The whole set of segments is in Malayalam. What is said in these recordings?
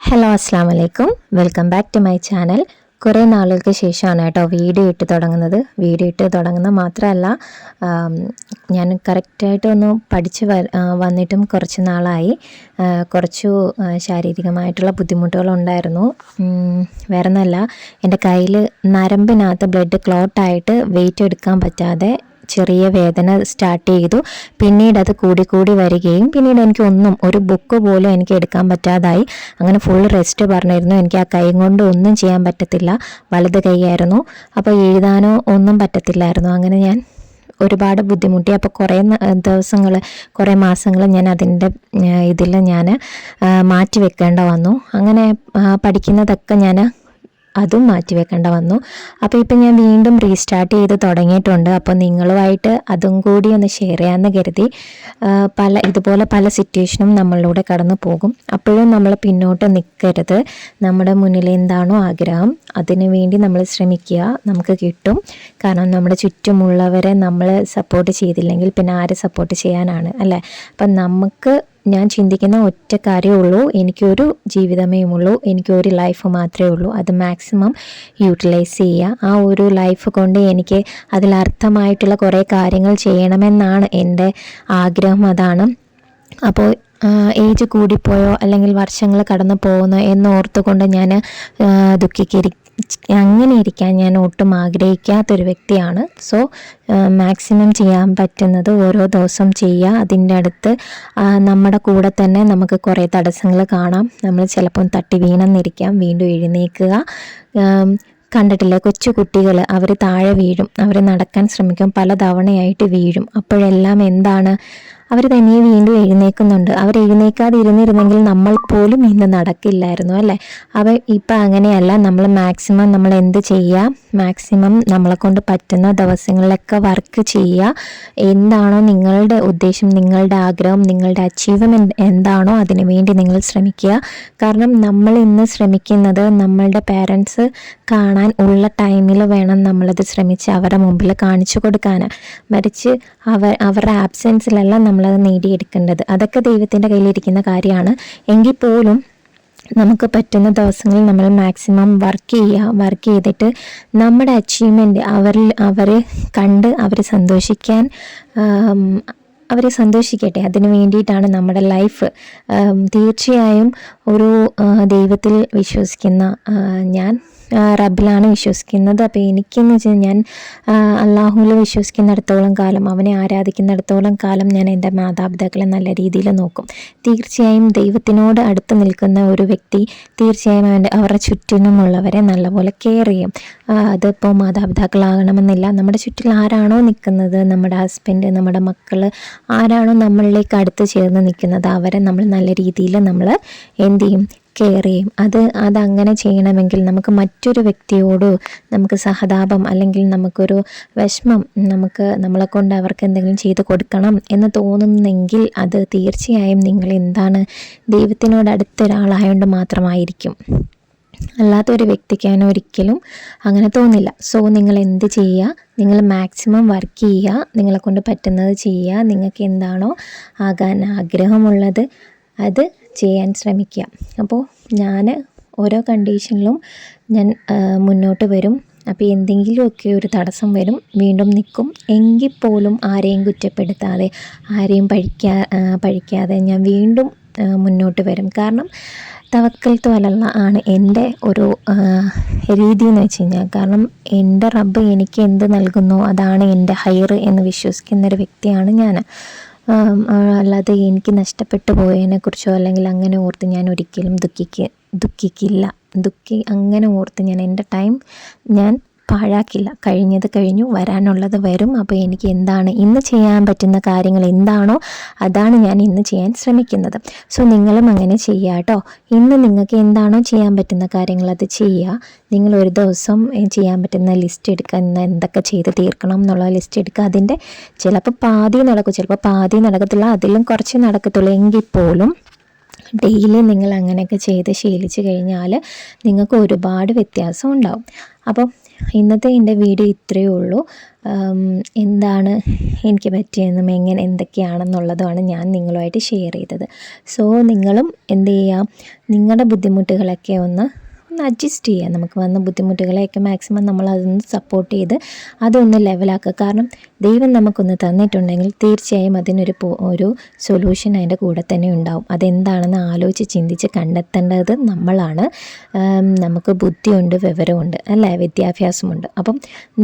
ഹലോ അസ്സാം വലൈക്കും, welcome back to my channel. കുറേ നാളുകൾക്ക് ശേഷമാണ് കേട്ടോ വീഡിയോ ഇട്ട് തുടങ്ങുന്നത് മാത്രമല്ല, ഞാൻ കറക്റ്റായിട്ട് ഒന്ന് പഠിച്ച് വന്നിട്ടും കുറച്ച് നാളായി. കുറച്ചു ശാരീരികമായിട്ടുള്ള ബുദ്ധിമുട്ടുകളുണ്ടായിരുന്നു. വേറെ ഒന്നുമല്ല, എൻ്റെ കയ്യിൽ നരമ്പിനകത്ത് ബ്ലഡ് ക്ലോട്ടായിട്ട് വെയിറ്റ് എടുക്കാൻ പറ്റാതെ ചെറിയ വേദന സ്റ്റാർട്ട് ചെയ്തു. പിന്നീട് അത് കൂടി വരികയും പിന്നീട് എനിക്ക് ഒരു ബുക്ക് പോലും എനിക്ക് എടുക്കാൻ പറ്റാതായി. അങ്ങനെ ഫുൾ റെസ്റ്റ് പറഞ്ഞിരുന്നു. എനിക്ക് ആ കൈ കൊണ്ട് ഒന്നും ചെയ്യാൻ പറ്റത്തില്ല, വലത് കൈയായിരുന്നു. അപ്പോൾ എഴുതാനോ ഒന്നും പറ്റത്തില്ലായിരുന്നു. അങ്ങനെ ഞാൻ ഒരുപാട് ബുദ്ധിമുട്ടി. അപ്പോൾ കുറേ മാസങ്ങൾ ഞാൻ അതിൻ്റെ ഇതിൽ ഞാൻ മാറ്റി വെക്കേണ്ട വന്നു. അങ്ങനെ പഠിക്കുന്നതൊക്കെ ഞാൻ അതും മാറ്റി വെക്കേണ്ട വന്നു. അപ്പോൾ ഇപ്പം ഞാൻ വീണ്ടും റീസ്റ്റാർട്ട് ചെയ്ത് തുടങ്ങിയിട്ടുണ്ട്. അപ്പോൾ നിങ്ങളുമായിട്ട് അതും കൂടി ഒന്ന് ഷെയർ ചെയ്യാമെന്ന് കരുതി. ഇതുപോലെ പല സിറ്റുവേഷനും നമ്മളിലൂടെ കടന്നു പോകും. അപ്പോഴും നമ്മൾ പിന്നോട്ട് നിൽക്കരുത്. നമ്മുടെ മുന്നിൽ എന്താണോ ആഗ്രഹം അതിനു വേണ്ടി നമ്മൾ ശ്രമിക്കുക, നമുക്ക് കിട്ടും. കാരണം നമ്മുടെ ചുറ്റുമുള്ളവരെ നമ്മൾ സപ്പോർട്ട് ചെയ്തില്ലെങ്കിൽ പിന്നെ ആര് സപ്പോർട്ട് ചെയ്യാനാണ്, അല്ലേ? അപ്പം ഞാൻ ചിന്തിക്കുന്ന ഒറ്റ കാര്യമേ ഉള്ളൂ, എനിക്കൊരു ജീവിതമേ ഉള്ളൂ, എനിക്കൊരു ലൈഫ് മാത്രമേ ഉള്ളൂ. അത് മാക്സിമം യൂട്ടിലൈസ് ചെയ്യുക. ആ ഒരു ലൈഫ് കൊണ്ട് എനിക്ക് അതിലർത്ഥമായിട്ടുള്ള കുറേ കാര്യങ്ങൾ ചെയ്യണമെന്നാണ് എൻ്റെ ആഗ്രഹം. അതാണ്. അപ്പോൾ ഏജ് കൂടിപ്പോയോ അല്ലെങ്കിൽ വർഷങ്ങൾ കടന്നു പോകുന്നോ എന്നോർത്തുകൊണ്ട് ഞാൻ അങ്ങനെ ഇരിക്കാൻ ഞാൻ ഒട്ടും ആഗ്രഹിക്കാത്തൊരു വ്യക്തിയാണ്. സോ മാക്സിമം ചെയ്യാൻ പറ്റുന്നത് ഓരോ ദിവസം ചെയ്യുക. അതിൻ്റെ അടുത്ത് നമ്മുടെ കൂടെ തന്നെ നമുക്ക് കുറേ തടസ്സങ്ങൾ കാണാം. നമ്മൾ ചിലപ്പം തട്ടി വീണെന്നിരിക്കാം, വീണ്ടും എഴുന്നേൽക്കുക. കണ്ടിട്ടില്ലേ, കൊച്ചു കുട്ടികൾ അവർ താഴെ വീഴും, അവർ നടക്കാൻ ശ്രമിക്കും, പല തവണയായിട്ട് വീഴും. അപ്പോഴെല്ലാം എന്താണ്, അവർ തനിയെ വീണ്ടും എഴുന്നേൽക്കുന്നുണ്ട്. അവർ എഴുന്നേൽക്കാതെ ഇരുന്നിരുന്നെങ്കിൽ നമ്മൾ പോലും ഇന്ന് നടക്കില്ലായിരുന്നു, അല്ലേ? ഇപ്പം അങ്ങനെയല്ല. നമ്മൾ എന്ത് ചെയ്യുക, മാക്സിമം നമ്മളെ കൊണ്ട് പറ്റുന്ന ദിവസങ്ങളിലൊക്കെ വർക്ക് ചെയ്യുക. എന്താണോ നിങ്ങളുടെ ഉദ്ദേശം, നിങ്ങളുടെ ആഗ്രഹം, നിങ്ങളുടെ അച്ചീവ്മെൻറ്റ് എന്താണോ അതിനു വേണ്ടി നിങ്ങൾ ശ്രമിക്കുക. കാരണം നമ്മൾ ഇന്ന് ശ്രമിക്കുന്നത് നമ്മളുടെ പേരൻസ് കാണാൻ ഉള്ള ടൈമിൽ വേണം നമ്മളത് ശ്രമിച്ച് അവരുടെ മുമ്പിൽ കാണിച്ചു കൊടുക്കാൻ. മറിച്ച് അവരുടെ ആബ്സെൻസിലല്ല നമ്മളത് നേടിയെടുക്കേണ്ടത്. അതൊക്കെ ദൈവത്തിൻ്റെ കയ്യിലിരിക്കുന്ന കാര്യമാണ്. എങ്കിൽ പോലും നമുക്ക് പറ്റുന്ന ദിവസങ്ങളിൽ നമ്മൾ മാക്സിമം വർക്ക് ചെയ്തിട്ട് നമ്മുടെ അച്ചീവ്മെൻറ്റ് അവരെ കണ്ട് അവരെ സന്തോഷിക്കട്ടെ. അതിന് വേണ്ടിയിട്ടാണ് നമ്മുടെ ലൈഫ്. തീർച്ചയായും ഒരു ദൈവത്തിൽ വിശ്വസിക്കുന്ന ഞാൻ റബ്ബിലാണ് വിശ്വസിക്കുന്നത്. അപ്പോൾ എനിക്കെന്ന് വെച്ചാൽ ഞാൻ അള്ളാഹുവിൽ വിശ്വസിക്കുന്നിടത്തോളം കാലം, അവനെ ആരാധിക്കുന്നിടത്തോളം കാലം ഞാൻ എൻ്റെ മാതാപിതാക്കളെ നല്ല രീതിയിൽ നോക്കും. തീർച്ചയായും ദൈവത്തിനോട് അടുത്ത് നിൽക്കുന്ന ഒരു വ്യക്തി തീർച്ചയായും അവരുടെ ചുറ്റിനുമുള്ളവരെ നല്ലപോലെ കെയർ ചെയ്യും. അതിപ്പോൾ മാതാപിതാക്കളാകണമെന്നില്ല, നമ്മുടെ ചുറ്റിൽ ആരാണോ നിൽക്കുന്നത്, നമ്മുടെ ഹസ്ബൻഡ്, നമ്മുടെ മക്കൾ, ആരാണോ നമ്മളിലേക്ക് അടുത്ത് ചേർന്ന് നിൽക്കുന്നത് അവരെ നമ്മൾ നല്ല രീതിയിൽ നമ്മൾ എന്ത് ചെയ്യും, കെയർ ചെയ്യും. അതങ്ങനെ ചെയ്യണമെങ്കിൽ നമുക്ക് മറ്റൊരു വ്യക്തിയോട് നമുക്ക് സഹതാപം അല്ലെങ്കിൽ നമുക്കൊരു വിഷമം, നമ്മളെ കൊണ്ട് അവർക്ക് എന്തെങ്കിലും ചെയ്ത് കൊടുക്കണം എന്ന് തോന്നുന്നെങ്കിൽ അത് തീർച്ചയായും നിങ്ങൾ ദൈവത്തിനോട് അടുത്തൊരാളായതുകൊണ്ട് മാത്രമായിരിക്കും. അല്ലാത്തൊരു വ്യക്തിക്കാണ് ഒരിക്കലും അങ്ങനെ തോന്നില്ല. സോ നിങ്ങൾ എന്ത് ചെയ്യുക, നിങ്ങൾ മാക്സിമം വർക്ക് ചെയ്യുക, നിങ്ങളെ കൊണ്ട് പറ്റുന്നത് ചെയ്യുക. നിങ്ങൾക്ക് എന്താണോ ആകാൻ ആഗ്രഹമുള്ളത് അത് ചെയ്യാൻ ശ്രമിക്കുക. അപ്പോൾ ഞാൻ ഓരോ കണ്ടീഷനിലും ഞാൻ മുന്നോട്ട് വരും. അപ്പോൾ എന്തെങ്കിലുമൊക്കെ ഒരു തടസ്സം വരും, വീണ്ടും നിൽക്കും. എങ്കിൽ പോലും ആരെയും കുറ്റപ്പെടുത്താതെ, ആരെയും പഴിക്കാതെ ഞാൻ വീണ്ടും മുന്നോട്ട് വരും. കാരണം തവക്കൽത്തു അലല്ലാഹ് ആണ് എൻ്റെ ഒരു രീതി എന്ന് വെച്ച് കഴിഞ്ഞാൽ. കാരണം എൻ്റെ റബ്ബ് എനിക്ക് എന്ത് നൽകുന്നോ അതാണ് എൻ്റെ ഹൈർ എന്ന് വിശ്വസിക്കുന്നൊരു വ്യക്തിയാണ് ഞാൻ. അല്ലാതെ എനിക്ക് നഷ്ടപ്പെട്ടു പോയതിനെക്കുറിച്ചോ അല്ലെങ്കിൽ അങ്ങനെ ഓർത്ത് ഞാൻ ഒരിക്കലും ദുഃഖിക്കില്ല. അങ്ങനെ ഓർത്ത് ഞാൻ എൻ്റെ ടൈം ഞാൻ പാഴാക്കില്ല. കഴിഞ്ഞത് കഴിഞ്ഞു, വരാനുള്ളത് വരും. അപ്പോൾ എനിക്ക് എന്താണ് ഇന്ന് ചെയ്യാൻ പറ്റുന്ന കാര്യങ്ങൾ എന്താണോ അതാണ് ഞാൻ ഇന്ന് ചെയ്യാൻ ശ്രമിക്കുന്നത്. സോ നിങ്ങളും അങ്ങനെ ചെയ്യുക കേട്ടോ. ഇന്ന് നിങ്ങൾക്ക് എന്താണോ ചെയ്യാൻ പറ്റുന്ന കാര്യങ്ങൾ അത് ചെയ്യുക. നിങ്ങൾ ഒരു ദിവസം ചെയ്യാൻ പറ്റുന്ന ലിസ്റ്റ് എടുക്കുക, ഇന്ന് എന്തൊക്കെ ചെയ്ത് തീർക്കണം എന്നുള്ള ലിസ്റ്റ് എടുക്കുക. അതിൻ്റെ ചിലപ്പോൾ പാതി നടക്കും, ചിലപ്പോൾ പാതി നടക്കത്തില്ല, അതിലും കുറച്ച് നടക്കത്തുള്ളൂ. എങ്കിൽ പോലും ഡെയിലി നിങ്ങൾ അങ്ങനെയൊക്കെ ചെയ്ത് ശീലിച്ച് കഴിഞ്ഞാൽ നിങ്ങൾക്ക് ഒരുപാട് വ്യത്യാസം ഉണ്ടാവും. അപ്പോൾ ഇന്നത്തെ എൻ്റെ വീഡിയോ ഇത്രയേ ഉള്ളൂ. എന്താണ് എനിക്ക് പറ്റിയതെന്നും എന്തൊക്കെയാണെന്നുള്ളതുമാണ് ഞാൻ നിങ്ങളുമായിട്ട് ഷെയർ ചെയ്തത്. സോ നിങ്ങളും എന്ത് ചെയ്യുക, നിങ്ങളുടെ ബുദ്ധിമുട്ടുകളൊക്കെ ഒന്ന് അഡ്ജസ്റ്റ് ചെയ്യുക. നമുക്ക് വന്ന ബുദ്ധിമുട്ടുകളെയൊക്കെ മാക്സിമം നമ്മളതൊന്ന് സപ്പോർട്ട് ചെയ്ത് അതൊന്ന് ലെവലാക്കുക. കാരണം ദൈവം നമുക്കൊന്ന് തന്നിട്ടുണ്ടെങ്കിൽ തീർച്ചയായും ഒരു സൊല്യൂഷൻ അതിൻ്റെ കൂടെ തന്നെ ഉണ്ടാവും. അതെന്താണെന്ന് ആലോചിച്ച് ചിന്തിച്ച് കണ്ടെത്തേണ്ടത് നമ്മളാണ്. നമുക്ക് ബുദ്ധിയുണ്ട്, വിവരമുണ്ട്, അല്ലേ, വിദ്യാഭ്യാസമുണ്ട്. അപ്പം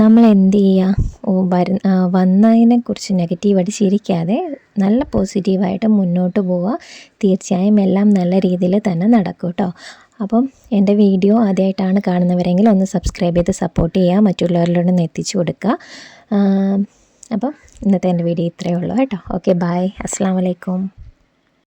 നമ്മൾ എന്ത് ചെയ്യുക, വന്നതിനെക്കുറിച്ച് നെഗറ്റീവായിട്ട് ചിരിക്കാതെ നല്ല പോസിറ്റീവായിട്ട് മുന്നോട്ട് പോവുക. തീർച്ചയായും എല്ലാം നല്ല രീതിയിൽ തന്നെ നടക്കും കേട്ടോ. അപ്പം എൻ്റെ വീഡിയോ ആദ്യമായിട്ടാണ് കാണുന്നവരെങ്കിൽ ഒന്ന് സബ്സ്ക്രൈബ് ചെയ്ത് സപ്പോർട്ട് ചെയ്യുക, മറ്റുള്ളവരിലൊന്ന് എത്തിച്ചു കൊടുക്കുക. അപ്പം ഇന്നത്തെ എൻ്റെ വീഡിയോ ഇത്രയേ ഉള്ളൂ കേട്ടോ. ഓക്കെ, ബൈ, അസ്സലാമു അലൈക്കും.